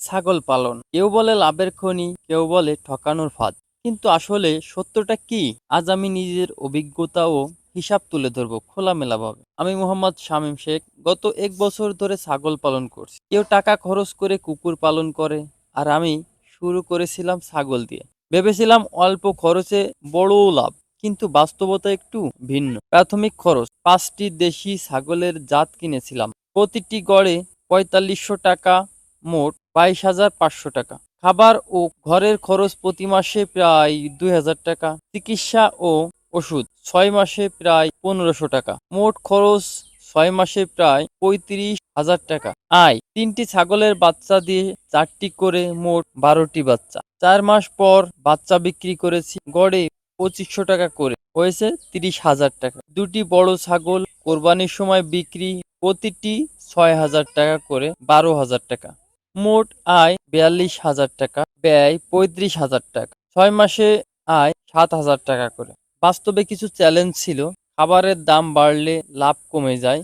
ছাগল পালন। কেউ বলে লাভের খনি, কেউ বলে ঠকানোর ফাঁদ। কিন্তু আসলে সত্যটা কি? আজ আমি নিজের অভিজ্ঞতা ও হিসাব তুলে ধরবো খোলামেলাভাবে। আমি মোহাম্মদ শামীম শেখ। গত ১ বছর ধরে ছাগল পালন করছি। কেউ টাকা খরচ করে কুকুর পালন করে, আর আমি শুরু করেছিলাম ছাগল দিয়ে। ভেবেছিলাম অল্প খরচে বড় লাভ। কিন্তু বাস্তবতা একটু ভিন্ন। প্রাথমিক খরচ ৫টি দেশি ছাগলের জাত কিনেছিলাম। প্রতিটি গড়ে ৪৫০০ টাকা, মোট ২২,৫০০ টাকা। খাবার ও ঘরের খরচ প্রতি মাসে প্রায় ২,০০০ টাকা। চিকিৎসা ও ওষুধ ৬ মাসে প্রায় ১৫০০ টাকা। মোট খরচ ৬ মাসে প্রায় ৩৫,০০০ টাকা। আয় ৩টি ছাগলের বাচ্চা দিয়ে ৪টি করে মোট ১২টি বাচ্চা। ৪ মাস পর বাচ্চা বিক্রি করেছি, গড়ে ২৫০০ টাকা করে, হয়েছে ৩০,০০০ টাকা। দুটি বড় ছাগল কোরবানির সময় বিক্রি, প্রতিটি ৬,০০০ টাকা করে, ১২,০০০ টাকা। মোট আয় ৪২,০০০ টাকা, ব্যয় ৩৫,০০০ টাকা। ৬ মাসে আয় ৭,০০০ টাকা করে। বাস্তবে কিছু চ্যালেঞ্জ ছিল। খাবারের দাম বাড়লে লাভ কমে যায়।